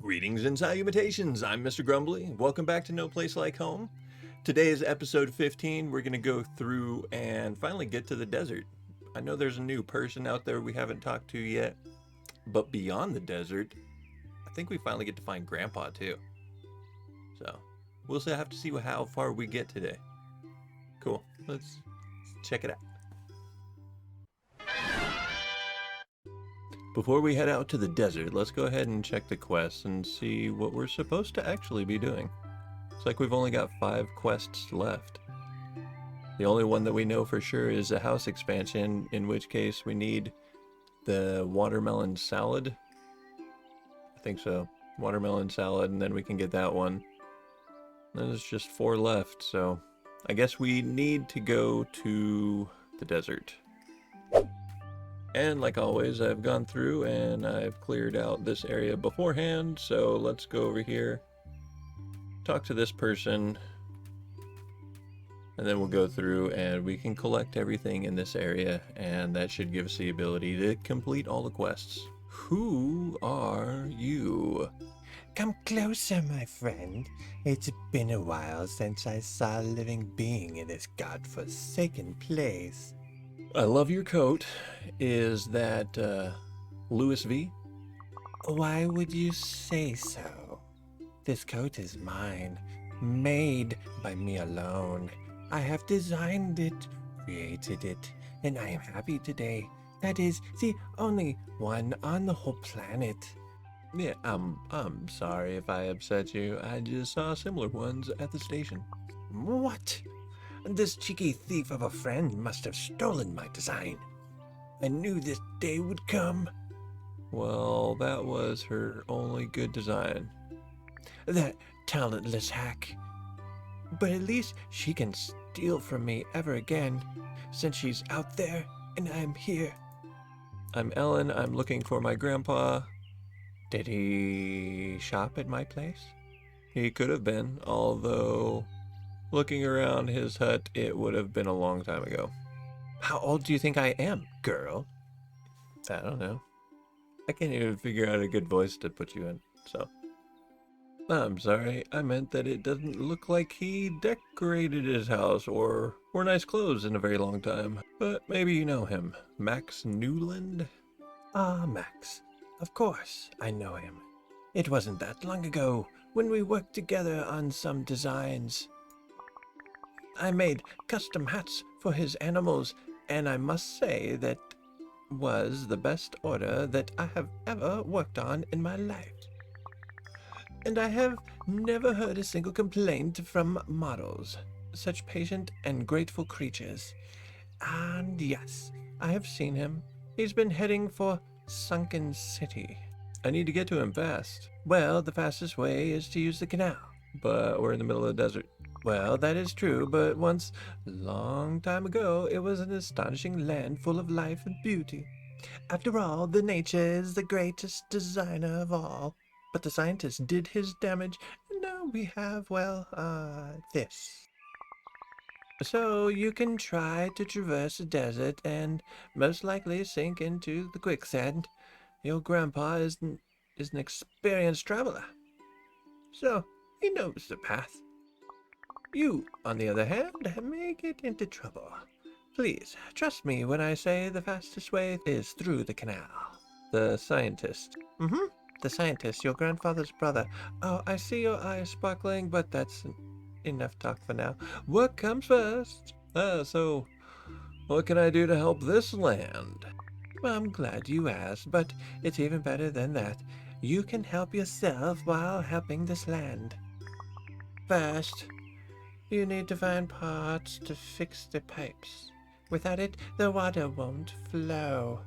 Greetings and salutations, I'm Mr. Grumbly. Welcome back to No Place Like Home. Today is episode 15. We're going to go through and finally get to the desert. I know there's a new person out there we haven't talked to yet, but beyond the desert, I think we finally get to find Grandpa too. So, we'll have to see how far we get today. Cool, let's check it out. Before we head out to the desert, let's go ahead and check the quests and see what we're supposed to actually be doing. It's like we've only got 5 quests left. The only one that we know for sure is a house expansion, in which case we need the watermelon salad. I think so. Watermelon salad, and then we can get that one. There's just 4 left, so I guess we need to go to the desert. And like always, I've gone through and I've cleared out this area beforehand, so let's go over here, talk to this person, and then we'll go through and we can collect everything in this area, and that should give us the ability to complete all the quests. Who are you? Come closer, my friend. It's been a while since I saw a living being in this godforsaken place. I love your coat. Is that Louis V? Why would you say so? This coat is mine, made by me alone. I have designed it, created it, and I am happy today. That is the only one on the whole planet. Yeah, I'm sorry if I upset you. I just saw similar ones at the station. What? This cheeky thief of a friend must have stolen my design. I knew this day would come. Well, that was her only good design. That talentless hack. But at least she can steal from me ever again, since she's out there and I'm here. I'm Ellen. I'm looking for my grandpa. Did he shop at my place? He could have been, although looking around his hut, it would have been a long time ago. How old do you think I am, girl? I don't know. I can't even figure out a good voice to put you in, so. I'm sorry, I meant that it doesn't look like he decorated his house or wore nice clothes in a very long time. But maybe you know him. Max Newland? Ah, Max. Of course, I know him. It wasn't that long ago when we worked together on some designs. I made custom hats for his animals, and I must say that was the best order that I have ever worked on in my life. And I have never heard a single complaint from models, such patient and grateful creatures. And yes, I have seen him. He's been heading for Sunken City. I need to get to him fast. Well, the fastest way is to use the canal. But we're in the middle of the desert. Well, that is true, but once, long time ago, it was an astonishing land full of life and beauty. After all, the nature is the greatest designer of all. But the scientist did his damage, and now we have, well, this. So you can try to traverse the desert and most likely sink into the quicksand. Your grandpa is an experienced traveler, so he knows the path. You, on the other hand, may get into trouble. Please, trust me when I say the fastest way is through the canal. The scientist. The scientist, your grandfather's brother. Oh, I see your eyes sparkling, but that's enough talk for now. Work comes first. So what can I do to help this land? Well, I'm glad you asked, but it's even better than that. You can help yourself while helping this land. First, you need to find parts to fix the pipes. Without it, the water won't flow.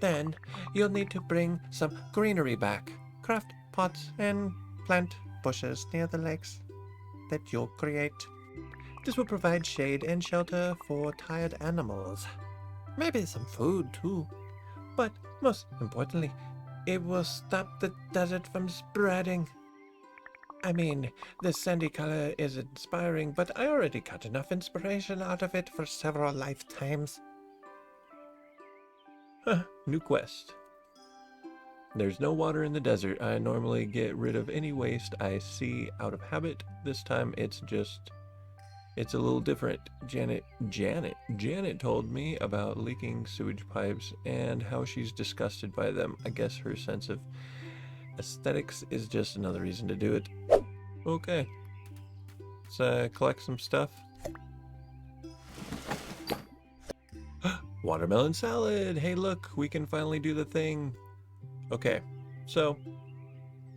Then, you'll need to bring some greenery back. Craft pots and plant bushes near the lakes that you'll create. This will provide shade and shelter for tired animals. Maybe some food, too. But most importantly, it will stop the desert from spreading. I mean, the sandy color is inspiring, but I already got enough inspiration out of it for several lifetimes. New quest. There's no water in the desert. I normally get rid of any waste I see out of habit. This time it's a little different. Janet told me about leaking sewage pipes and how she's disgusted by them. I guess her sense of aesthetics is just another reason to do it. Okay. Let's collect some stuff. Watermelon salad! Hey look, we can finally do the thing. Okay, so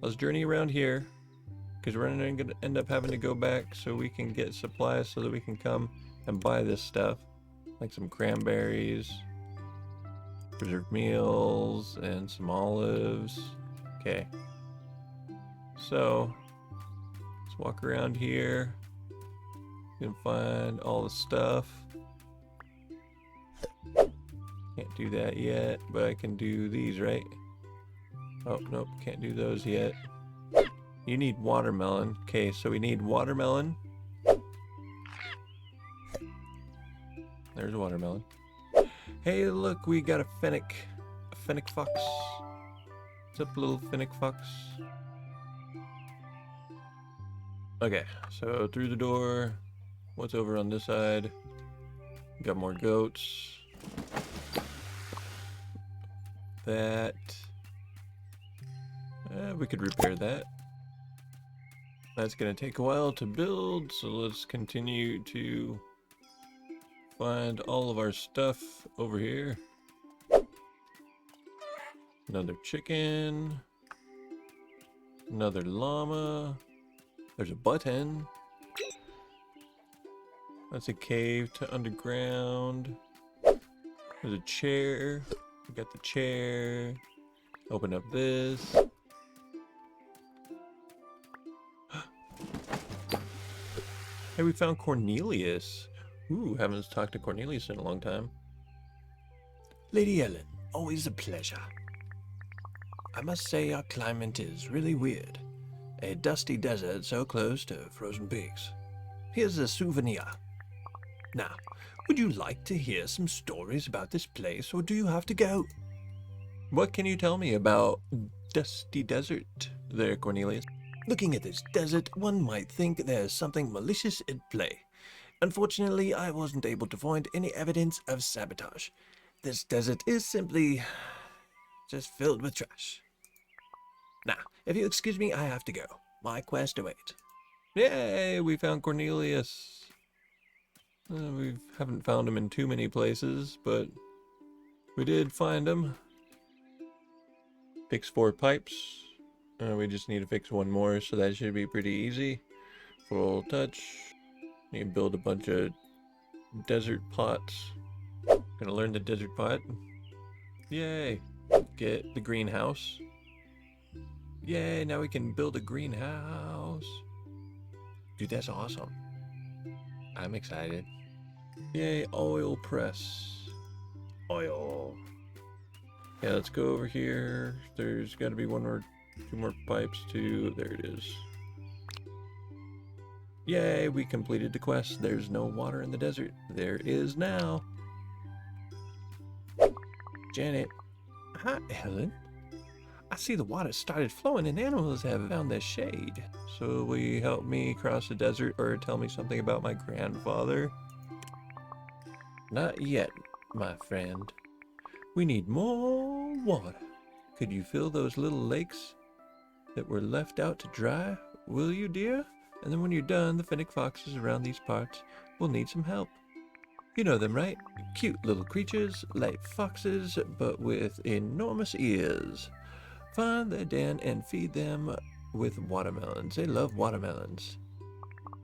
let's journey around here because we're going to end up having to go back so we can get supplies so that we can come and buy this stuff. Like some cranberries, preserved meals, and some olives. Okay. So, let's walk around here. You can find all the stuff. Can't do that yet, but I can do these, right? Oh, nope, can't do those yet. You need watermelon. Okay, so we need watermelon. There's a watermelon. Hey, look, we got a fennec. A fennec fox. What's up, little fennec fox? Okay, so through the door. What's over on this side? Got more goats. That. We could repair that. That's gonna take a while to build, so let's continue to find all of our stuff over here. Another chicken. Another llama. There's a button. That's a cave to underground. There's a chair. We got the chair. Open up this. Hey, we found Cornelius. Ooh, haven't talked to Cornelius in a long time. Lady Ellen, always a pleasure. I must say our climate is really weird. A dusty desert so close to frozen pigs. Here's a souvenir. Now, would you like to hear some stories about this place, or do you have to go? What can you tell me about Dusty Desert there, Cornelius? Looking at this desert, one might think there's something malicious at play. Unfortunately, I wasn't able to find any evidence of sabotage. This desert is simply just filled with trash. Now, if you excuse me, I have to go. My quest awaits. Yay, we found Cornelius. We haven't found him in too many places, but we did find him. Fix 4 pipes. We just need to fix 1 more, so that should be pretty easy. Full touch. Need to build a bunch of desert pots. Gonna learn the desert pot. Yay. Get the greenhouse. Yay, now we can build a greenhouse. Dude, that's awesome. I'm excited. Yay, oil press. Oil. Yeah, let's go over here. There's gotta be 2 more pipes too. There it is. Yay, we completed the quest. There's no water in the desert. There is now. Janet. Hi, Ellen. I see the water started flowing and animals have found their shade. So will you help me cross the desert or tell me something about my grandfather? Not yet, my friend. We need more water. Could you fill those little lakes that were left out to dry? Will you, dear? And then when you're done, the fennec foxes around these parts will need some help. You know them, right? Cute little creatures like foxes, but with enormous ears. Find their den and feed them with watermelons. They love watermelons.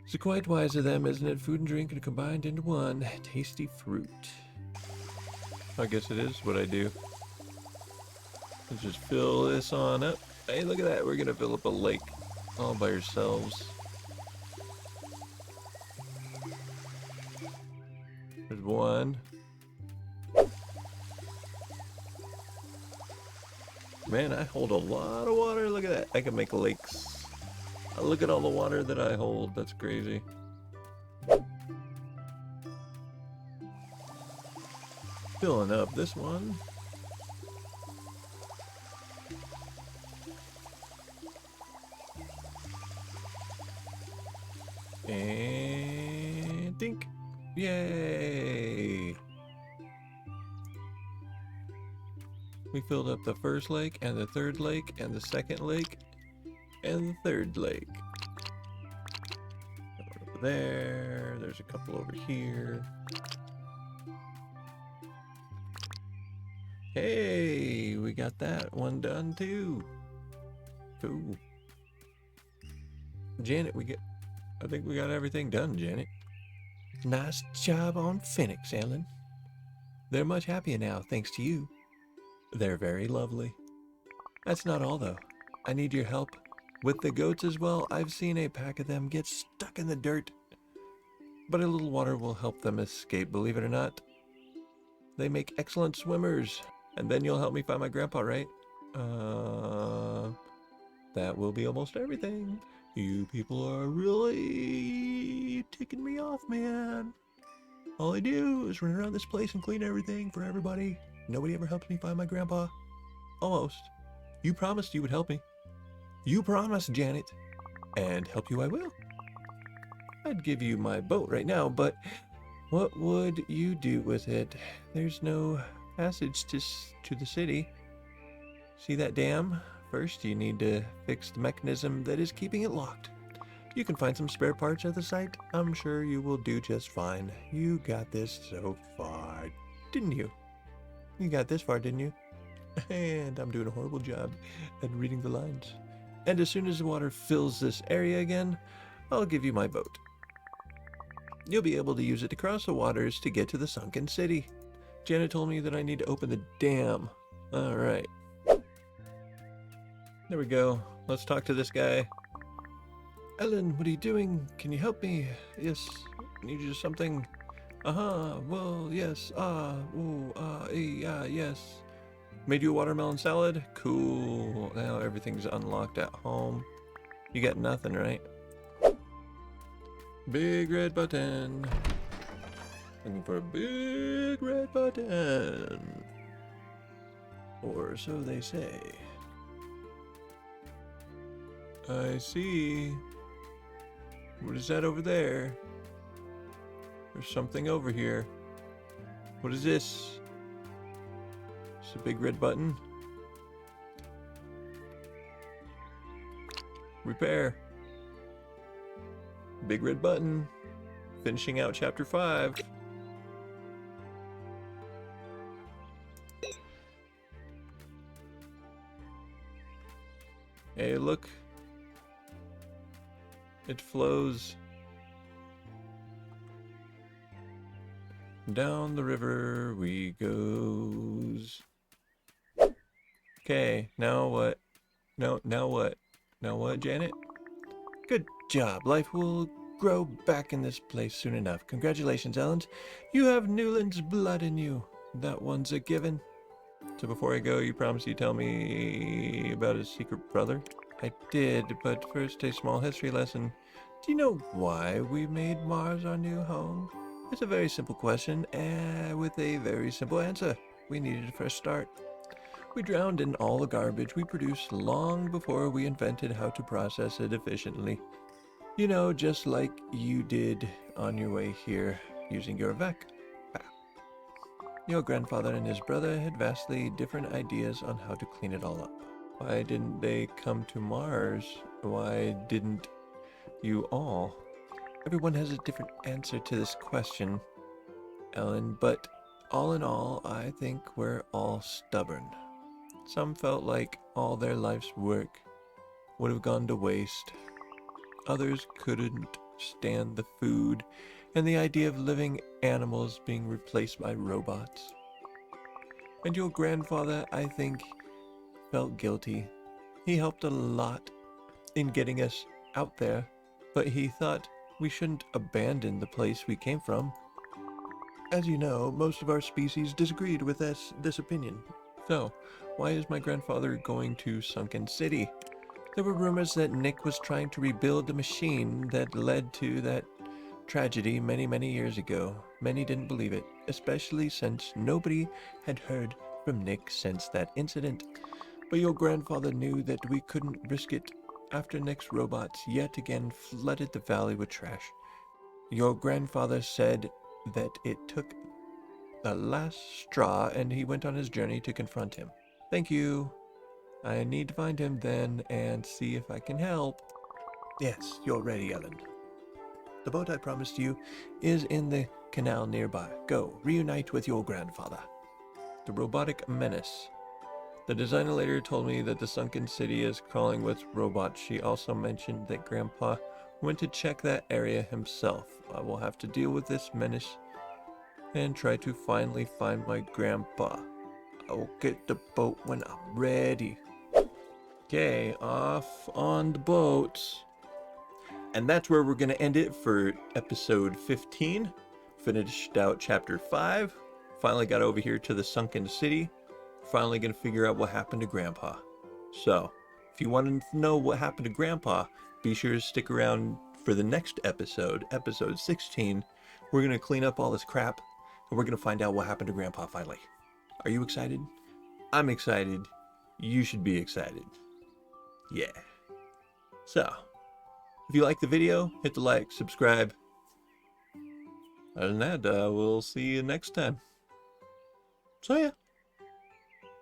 It's quite wise of them, isn't it? Food and drink are combined into one tasty fruit. I guess it is what I do. Let's just fill this on up. Hey, look at that. We're gonna fill up a lake all by ourselves. There's 1. Man, I hold a lot of water. Look at that. I can make lakes. Look at all the water that I hold. That's crazy. Filling up this one. And think. Yay! We filled up the first lake and the third lake and the second lake and the third lake. Over there, there's a couple over here. Hey, we got that one done too. Cool. Janet, I think we got everything done, Janet. Nice job on Phoenix, Ellen. They're much happier now, thanks to you. They're very lovely. That's not all, though. I need your help. With the goats as well, I've seen a pack of them get stuck in the dirt. But a little water will help them escape, believe it or not. They make excellent swimmers. And then you'll help me find my grandpa, right? That will be almost everything. You people are really ticking me off, man. All I do is run around this place and clean everything for everybody. Nobody ever helps me find my grandpa. Almost. You promised you would help me. You promised, Janet. And help you I will. I'd give you my boat right now, but what would you do with it? There's no passage to the city. See that dam? First, you need to fix the mechanism that is keeping it locked. You can find some spare parts at the site. I'm sure you will do just fine. You got this so far, didn't you? You got this far, didn't you? And I'm doing a horrible job at reading the lines. And as soon as the water fills this area again, I'll give you my boat. You'll be able to use it to cross the waters to get to the sunken city. Janet told me that I need to open the dam. All right. There we go. Let's talk to this guy. Ellen, what are you doing? Can you help me? Yes. Need you something? Well, yes. Yes. Made you a watermelon salad? Cool. Now everything's unlocked at home. You got nothing, right? Big red button. Looking for a big red button. Or so they say. I see. What is that over there? There's something over here. What is this? It's a big red button. Repair. Big red button. Finishing out chapter 5. Hey, look. It flows. Down the river we goes. Okay, now what? No, now what? Now what, Janet? Good job. Life will grow back in this place soon enough. Congratulations, Ellen. You have Newland's blood in you. That one's a given. So before I go, you promised you'd tell me about his secret brother? I did, but first a small history lesson. Do you know why we made Mars our new home? It's a very simple question, with a very simple answer. We needed a fresh start. We drowned in all the garbage we produced long before we invented how to process it efficiently. You know, just like you did on your way here using your vac. Your grandfather and his brother had vastly different ideas on how to clean it all up. Why didn't they come to Mars? Why didn't you all? Everyone has a different answer to this question, Ellen, but all in all, I think we're all stubborn. Some felt like all their life's work would have gone to waste. Others couldn't stand the food and the idea of living animals being replaced by robots. And your grandfather, I think, felt guilty. He helped a lot in getting us out there, but he thought we shouldn't abandon the place we came from. As you know, most of our species disagreed with this opinion. So, why is my grandfather going to Sunken City? There were rumors that Nick was trying to rebuild the machine that led to that tragedy many, many years ago. Many didn't believe it, especially since nobody had heard from Nick since that incident. But your grandfather knew that we couldn't risk it after Nick's robots yet again flooded the valley with trash. Your grandfather said that it took the last straw and he went on his journey to confront him. Thank you. I need to find him then and see if I can help. Yes, you're ready, Ellen. The boat I promised you is in the canal nearby. Go, reunite with your grandfather. The robotic menace. The designer later told me that the sunken city is crawling with robots. She also mentioned that Grandpa went to check that area himself. I will have to deal with this menace and try to finally find my grandpa. I will get the boat when I'm ready. Okay, off on the boat. And that's where we're going to end it for episode 15. Finished out chapter 5. Finally got over here to the sunken city. Finally going to figure out what happened to Grandpa. So, if you want to know what happened to Grandpa, be sure to stick around for the next episode, episode 16. We're going to clean up all this crap, and we're going to find out what happened to Grandpa finally. Are you excited? I'm excited. You should be excited. Yeah. So, if you like the video, hit the like, subscribe. Other than that, we'll see you next time. So yeah.